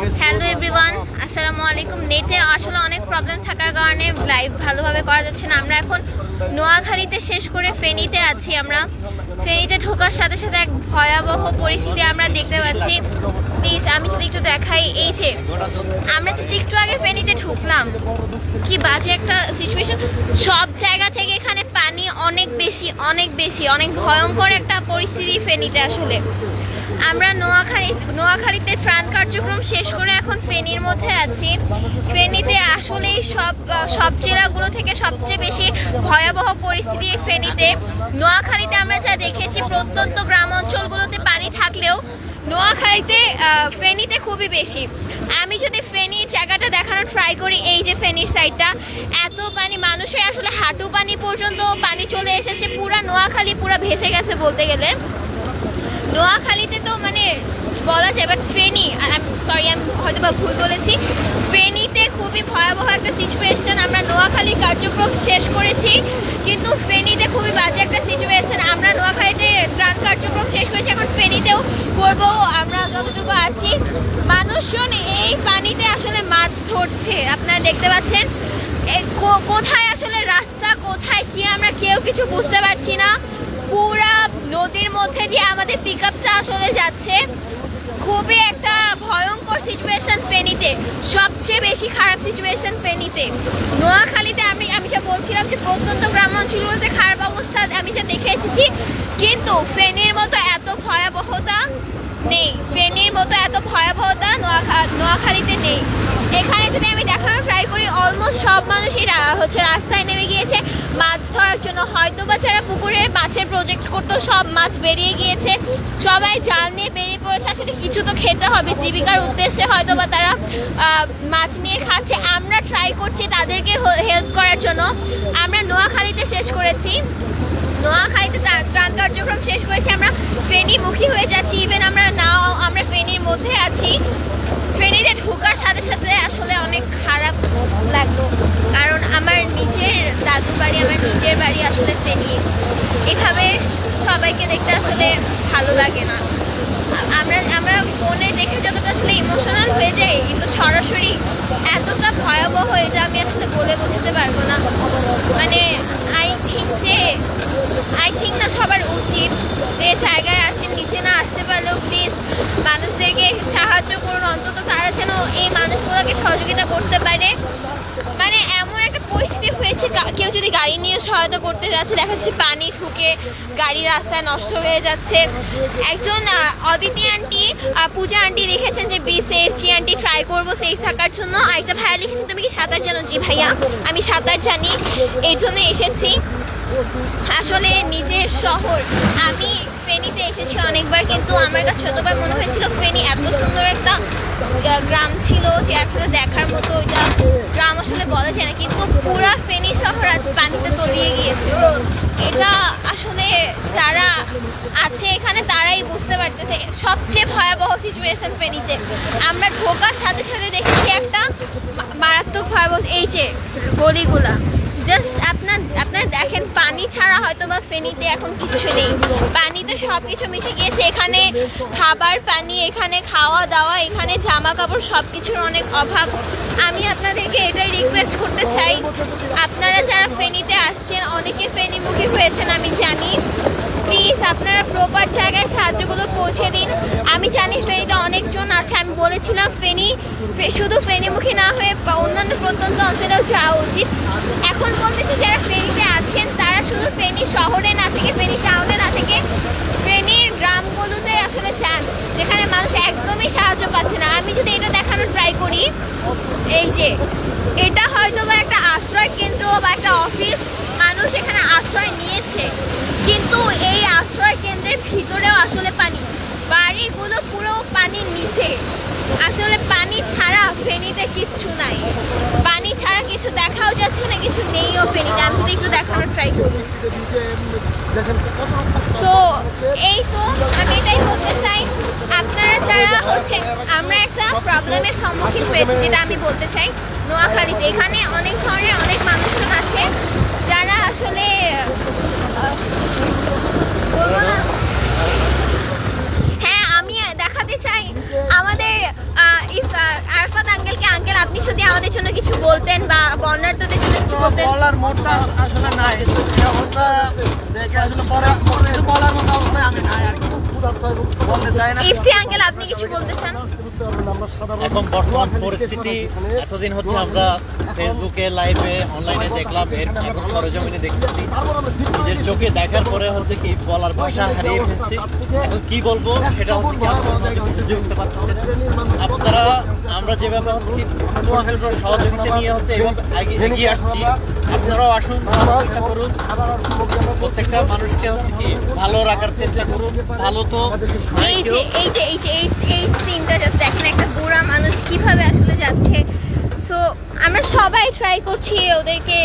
Hello everyone, আসসালামু আলাইকুম। নেটে আসলে অনেক প্রবলেম থাকার কারণে লাইভ ভালোভাবে করা যাচ্ছে না। আমরা এখন নোয়াখালীতে শেষ করে ফেনীতে আছি। আমরা ফেনীতে ঢোকার সাথে সাথে এক ভয়াবহ পরিস্থিতি আমরা দেখতে পাচ্ছি। প্লিজ আমি যদি একটু দেখাই, এই যে আমরা জাস্ট একটু আগে ফেনীতে ঢুকলাম, কি বাজে একটা সিচুয়েশন। সব জায়গা থেকে এখানে পানি অনেক বেশি অনেক ভয়ঙ্কর একটা পরিস্থিতি ফেনীতে। আসলে আমরা নোয়াখালীতে ত্রাণ কার্যক্রম শেষ করে এখন ফেনীর মধ্যে আছি। ফেনীতে আসলে সব জেলাগুলো থেকে সবচেয়ে বেশি ভয়াবহ পরিস্থিতি ফেনীতে। নোয়াখালীতে আমরা যা দেখেছি, প্রত্যন্ত গ্রাম অঞ্চলগুলোতে পানি থাকলেও নোয়াখালীতে ফেনীতে খুবই বেশি। আমি যদি ফেনীর জায়গাটা দেখানোর ট্রাই করি, এই যে ফেনীর সাইডটা, এত পানি, মানুষের আসলে হাঁটু পানি পর্যন্ত পানি চলে এসেছে। পুরা নোয়াখালী পুরা ভেসে গেছে বলতে গেলে। নোয়াখালীতে তো মানে বলা যায়, বাট ফেনী, সরি আমি হয়তো বা ভুল বলেছি, ফেনীতে খুবই ভয়াবহ একটা সিচুয়েশন। আমরা নোয়াখালীর কার্যক্রম শেষ করেছি, কিন্তু ফেনীতে খুবই বাজে একটা সিচুয়েশন। আমরা নোয়াখালীতে ত্রাণ কার্যক্রম শেষ করেছি, এখন ফেনীতেও করবো। আমরা যতটুকু আছি, মানুষজন এই পানিতে আসলে মাছ ধরছে, আপনারা দেখতে পাচ্ছেন। কোথায় আসলে রাস্তা, কোথায় কি, আমরা কেউ কিছু বুঝতে পারছি না। পুরা নদীর মধ্যে দিয়ে আমাদের পিক আপটা আসলে যাচ্ছে। খুবই একটা ভয়ঙ্কর সিচুয়েশন ফেনীতে, সবচেয়ে বেশি খারাপ সিচুয়েশন ফেনীতে। নোয়াখালীতে আমি যা বলছিলাম যে প্রত্যন্ত গ্রাম অঞ্চলগুলোতে খারাপ অবস্থা আমি যা দেখে এসেছি, কিন্তু ফেনীর মতো এত ভয়াবহতা নেই। ফেনীর মতো এত ভয়াবহতা নোয়াখালীতে নেই। এখানে যদি আমি দেখানোর ট্রাই করি, অলমোস্ট সব মানুষই রাস্তায় নেমে গিয়েছে মাছ ধরার জন্য। হয়তো বা যারা পুকুরে মাছের প্রজেক্ট করতো, সব মাছ বেরিয়ে গিয়েছে, সবাই জাল নিয়ে বেরিয়ে পড়েছে। আসলে কিছু তো খেতে হবে, জীবিকার উদ্দেশ্যে হয়তো বা তারা মাছ নিয়ে খাচ্ছে। আমরা ট্রাই করছি তাদেরকে হেল্প করার জন্য। আমরা নোয়াখালীতে শেষ করেছি, নোয়াখালীতে ত্রাণ কার্যক্রম শেষ করেছি। আমরা ফেনীমুখী হয়ে যাচ্ছি। ইভেন আমরা ফেনীর মধ্যে আছি। ফেনীতে ঢোকার সাথে সাথে আসলে অনেক খারাপ লাগলো, কারণ আমার নিজের দাদু বাড়ি, আমার নিজের বাড়ি আসলে ফেনী। এভাবে সবাইকে দেখতে আসলে ভালো লাগে না। আমরা ফোনে দেখে যতটা আসলে ইমোশনাল হয়ে যাই, কিন্তু সরাসরি এতটা ভয়াবহ এটা আমি আসলে বলে বোঝাতে পারবো না। মানে আই থিঙ্ক না, সবার উচিত যে জায়গায় আছেন, নিচে না আসতে পারলেও প্লিজ মানুষদেরকে সাহায্য করুন। অন্তত তারা যেন এই মানুষগুলোকে সহযোগিতা করতে পারে। মানে এমন একটা পরিস্থিতি হয়েছে, কেউ যদি গাড়ি নিয়ে সহায়তা করতে যাচ্ছে, দেখা যাচ্ছে পানি ঢুকে গাড়ি রাস্তায় নষ্ট হয়ে যাচ্ছে। একজন অদিতি আন্টি, পূজা আন্টি লিখেছেন যে be safe, G aunty try করবো সেফ থাকার জন্য। আরেকটা ভাইয়া লিখেছেন, তুমি কি সাঁতার জানো? জি ভাইয়া, আমি সাঁতার জানি, এই জন্য এসেছি। আসলে নিজের শহর, আমি ফেনীতে এসেছি অনেকবার, কিন্তু আমার কাছে যতবার মনে হয়েছিল ফেনী এত সুন্দর একটা গ্রাম ছিল যে আসলে দেখার মতো এটা গ্রাম আসলে বলা যায় না। কিন্তু পুরা ফেনী শহর আজ পানিতে তলিয়ে গিয়েছে। এটা আসলে যারা আছে এখানে তারাই বুঝতে পারতেছে। সবচেয়ে ভয়াবহ সিচুয়েশন ফেনীতে। আমরা ঢোকার সাথে সাথে দেখেছি একটা মারাত্মক ভয়াবহ, এই যে গলিগুলা, জাস্ট আপনারা দেখেন, পানি ছাড়া হয়তো বা ফেনীতে এখন কিছু নেই। পানিতে সব কিছু মিশে গিয়েছে। এখানে খাবার পানি, এখানে খাওয়া দাওয়া, এখানে জামা কাপড়, সব কিছুর অনেক অভাব। আমি আপনাদেরকে এটাই রিকোয়েস্ট করতে চাই, আপনারা যারা ফেনীতে আসছেন, অনেকে ফেনীমুখী হয়েছেন আমি জানি, প্লিজ আপনারা প্রপার জায়গায় সাহায্যগুলো পৌঁছে দিন। আমি জানি ফেনীতে অনেকজন আছে, আমি বলেছিলাম শুধু ফেনীমুখী না হয়ে অন্যান্য প্রত্যন্ত অঞ্চলেও যাওয়া উচিত। এখন বলতেছি যারা ফেনীতে আছেন, তারা শুধু ফেনী শহরে না থেকে, ফেনী টাউনে না থেকে, ফেনীর গ্রামগুলোতে আসলে যান, যেখানে মানুষ একদমই সাহায্য পাচ্ছে না। আমি যদি এটা দেখানোর ট্রাই করি, এই যে এটা হয়তো বা একটা আশ্রয় কেন্দ্র বা একটা অফিস, মানুষ এখানে আশ্রয় নিয়েছে, কিন্তু এই আশ্রয় কেন্দ্রের ভিতরেও আসলে পানি, বাড়িগুলো পুরো পানির নিচে। আসলে পানি ছাড়া ফেনীতে কিচ্ছু নাই, পানি ছাড়া কিছু দেখাও যাচ্ছে না, কিছু নেইও ফেনীতে। আমি যদি একটু দেখানোর ট্রাই করি, সো এই তো আমি এটাই বলতে চাই, আপনারা যারা আমরা একটা প্রবলেমের সম্মুখীন হয়েছি, যেটা আমি বলতে চাই নোয়াখালীতে। এখানে অনেক ধরনের অনেক মানুষজন আছে যারা আসলে বলবো না, হ্যাঁ আমি দেখাতে চাই আমাদের আপনি যদি আমাদের জন্য কিছু বলতেন বা বন্যার্থদের জন্য কিছু বলতেন। বলার মোড়টা আসলে নাই, এই অবস্থা দেখে আসলে পরে কিছু বলার মতো অবস্থায় আমি নাই আর কি, বলতে চাই না। ইফতি আঙ্কেল, আপনি কিছু বলতে চান? এখন বর্তমান পরিস্থিতি, এতদিন হচ্ছে আমরা ফেসবুকে লাইভে অনলাইনে দেখলাম, এখন সরেজমিনে দেখতেছি, নিজের চোখে দেখার পরে হচ্ছে কি বলার ভাষা হারিয়ে ফেলছি। এখন কি বলবো সেটা হচ্ছে কি আমরা বুঝে উঠতে পারতেছি না। আপনারা আমরা যেভাবে হচ্ছে কি ছোট ছোট সহযোগিতা নিয়ে হচ্ছে এইভাবে এগিয়ে আসছি, আপনারাও আসুন, চেষ্টা করুন, প্রত্যেকটা মানুষকে হচ্ছে কি ভালো রাখার চেষ্টা করুন। ভালো তো এই সিনটা জাস্ট দেখেন, একটা বুড়া মানুষ কিভাবে আসলে যাচ্ছে। সো আমরা সবাই ট্রাই করছি ওদেরকে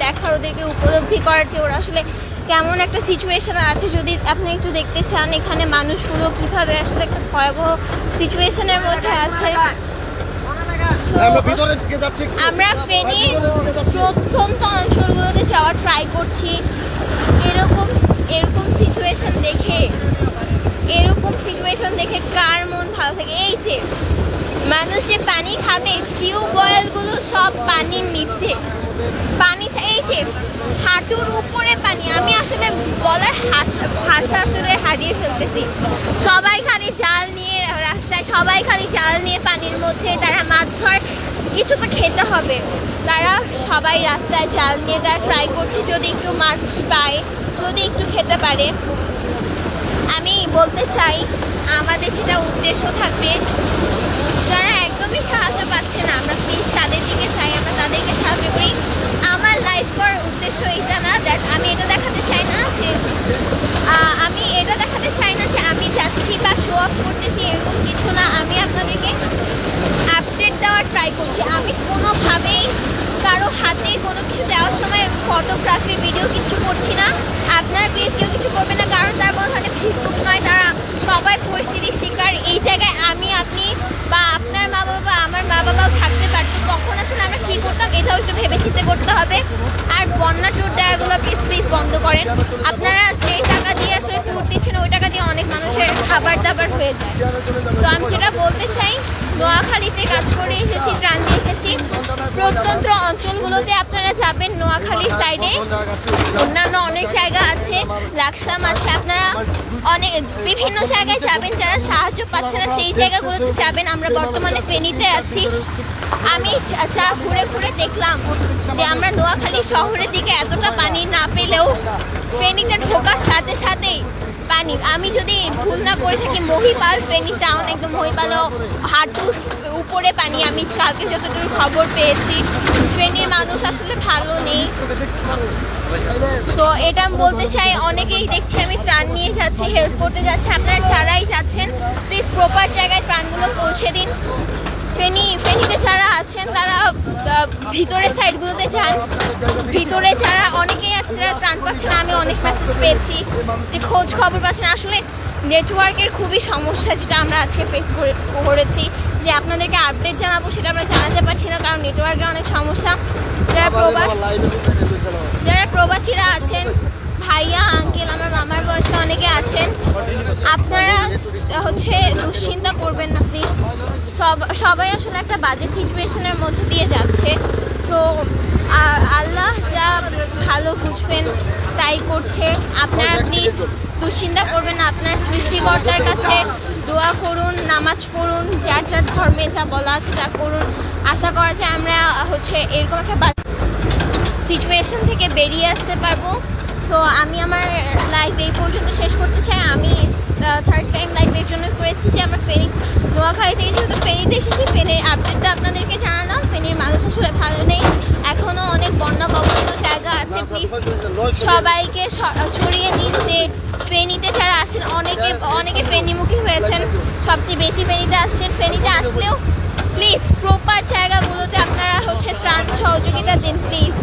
দেখার, ওদেরকে উপলব্ধি করার যে ওরা আসলে কেমন একটা সিচুয়েশন আছে। যদি আপনি একটু দেখতে চান এখানে মানুষগুলো কিভাবে আসলে একটা ভয়াবহ সিচুয়েশনের মধ্যে আছে। আমরা ফেনীর প্রত্যন্ত অঞ্চলগুলোতে যাওয়ার ট্রাই করছি। এরকম সিচুয়েশন দেখে কার মন ভালো থাকে? এই যে মানুষ যে পানি খাবে, টিউবওয়েলগুলো সব পানির নিচে, পানি এই যে হাঁটুর উপরে পানি। আমি আসলে বলার ভাষা আসলে হারিয়ে ফেলতেছি। সবাই খালি জাল নিয়ে রাস্তায়, সবাই খালি জাল নিয়ে পানির মধ্যে, তারা মাছ ধর, কিছু তো খেতে হবে। তারা সবাই রাস্তায় জাল নিয়ে তারা ট্রাই করছে যদি একটু মাছ পায়, যদি একটু খেতে পারে। আমি বলতে চাই আমাদের সেটা উদ্দেশ্য থাকবে, যারা একদমই সাহায্য পাচ্ছে না আমরা প্লিজ তাদের দিকে চাই, আমরা তাদেরকে সাহায্য করি। আমার লাইফ করার উদ্দেশ্য এটা না, দ্যাট আমি এটা দেখাতে চাই না যে আমি যাচ্ছি বা শো অফ করতেছি, এরকম কিছু না। আমি আপনাদেরকে আপডেট দেওয়ার ট্রাই করছি। আমি কোনোভাবেই কারো হাতে কোনো কিছু দেওয়ার সময় ফটোগ্রাফি ভিডিও কিছু করছি না। আপনার প্লিজ কেউ কিছু করবে না, কারণ তার কোনো ধরনের ফেসবুক নয়, তারা সবাই পরিস্থিতির শিকার। এই জায়গায় আমি, আপনি বা আপনার মা বাবা, আমার মা বাবাও থাকতে পারতো, তখন আসলে আমরা কী করতাম এটাও একটু ভেবেচিন্তে করতে হবে। আর বন্যা ট্যুর দেওয়াগুলো প্লিজ বন্ধ করেন। আপনারা যেই টাকা দিয়ে আসলে ট্যুর দিচ্ছেন ওই টাকা দিয়ে অনেক মানুষের খাবার দাবার হয়ে যায়। তো আমি যেটা বলতে চাই, নোয়াখালীতে কাজ করে এসেছি, ত্রাণ দিয়ে এসেছি। প্রত্যন্ত অঞ্চলগুলোতে আপনারা যাবেন, নোয়াখালী সাইডে অন্যান্য অনেক জায়গা আছে, লাকসাম আছে, আপনারা অনেক বিভিন্ন জায়গায় যাবেন। যারা সাহায্য পাচ্ছে না সেই জায়গাগুলোতে যাবেন। আমরা বর্তমানে ফেনীতে আছি। আমি ঘুরে ঘুরে দেখলাম যে আমরা নোয়াখালী শহরের দিকে এতটা পানি না পেলেও ফেনীতে ঢোকার সাথে সাথেই পানি। আমি যদি ভুল না করে থাকি, মহিপাল ফেনী টাউন, একদম মহিপালও হাঁটু উপরে পানি। আমি কালকে যতটুকু খবর পেয়েছি, ফেনীর মানুষ আসলে ভালো নেই। তো এটা আমি বলতে চাই, অনেকেই দেখছি আমি ত্রাণ নিয়ে যাচ্ছি, হেল্প করতে যাচ্ছি। আপনারা যারাই যাচ্ছেন প্লিজ প্রপার জায়গায় ত্রাণগুলো পৌঁছে দিন। ফেনীতে যারা আছেন তারা ভিতরের সাইডগুলোতে যান। ভিতরে যারা অনেকেই আছে যারা ত্রাণ পাচ্ছে না, আমি অনেক মেসেজ পেয়েছি যে খোঁজ খবর পাচ্ছেন। আসলে নেটওয়ার্কের খুবই সমস্যা, যেটা আমরা আজকে ফেস করেছি, যে আপনাদেরকে আপডেট জানাবো সেটা আমরা জানাতে পারছি না, কারণ নেটওয়ার্কের অনেক সমস্যা। যারা প্রবাসীরা আছেন, ভাইয়া আঙ্কেল, আমার মামার বয়সে অনেকে আছেন, আপনারা হচ্ছে দুশ্চিন্তা করবেন না প্লিজ। সবাই আসলে একটা বাজে সিচুয়েশনের মধ্যে দিয়ে যাচ্ছে। সো আল্লাহ যা ভালো বুঝবেন তাই করছে। আপনারা প্লিজ দুশ্চিন্তা করবেন না, আপনার সৃষ্টিকর্তার কাছে দোয়া করুন, নামাজ পড়ুন, যার যার ধর্মে যা বলা আছে তা করুন। আশা করা যায় আমরা হচ্ছে এরকম একটা সিচুয়েশন থেকে বেরিয়ে আসতে পারবো। সো আমি আমার লাইফ এই পর্যন্ত শেষ করতে চাই। আমি থার্ড টাইম লাইফের জন্য করেছি যে আমরা ফেনী নোয়াখালী থেকে যেহেতু ফেনীতে এসেছি, ফেনীর আপডেটটা আপনাদেরকে জানালাম। ফেনীর মানুষ আসলে ভালো নেই, এখনও অনেক বন্যা কবলিত জায়গা আছে। প্লিজ সবাইকে ছড়িয়ে দিন যে ফেনীতে যারা আসেন, অনেকে ফেনীমুখী হয়েছেন, সবচেয়ে বেশি ফেনীতে আসছেন। ফেনীতে আসলেও প্লিজ প্রপার জায়গাগুলোতে আপনারা হচ্ছে ত্রাণ সহযোগিতা দিন প্লিজ।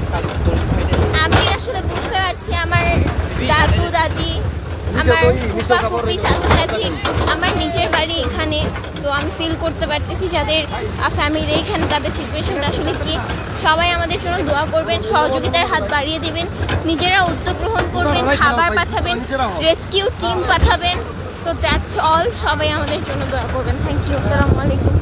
আমি আসলে বুঝতে পারছি আমার দাদু দাদি, আমার ফুফা ফুফি, চাচা চাচি, আমার নিজের বাড়ি এখানে। তো আমি ফিল করতে পারতেছি যাদের ফ্যামিলি এখানে, তাদের সিচুয়েশনটা আসলে কি। সবাই আমাদের জন্য দোয়া করবেন, সহযোগিতার হাত বাড়িয়ে দেবেন, নিজেরা উদ্যোগ গ্রহণ করবেন, খাবার পাঠাবেন, রেস্কিউ টিম পাঠাবেন। So that's all. সবাই আমাদের জন্য দোয়া করবেন। Thank you. আসসালামু আলাইকুম।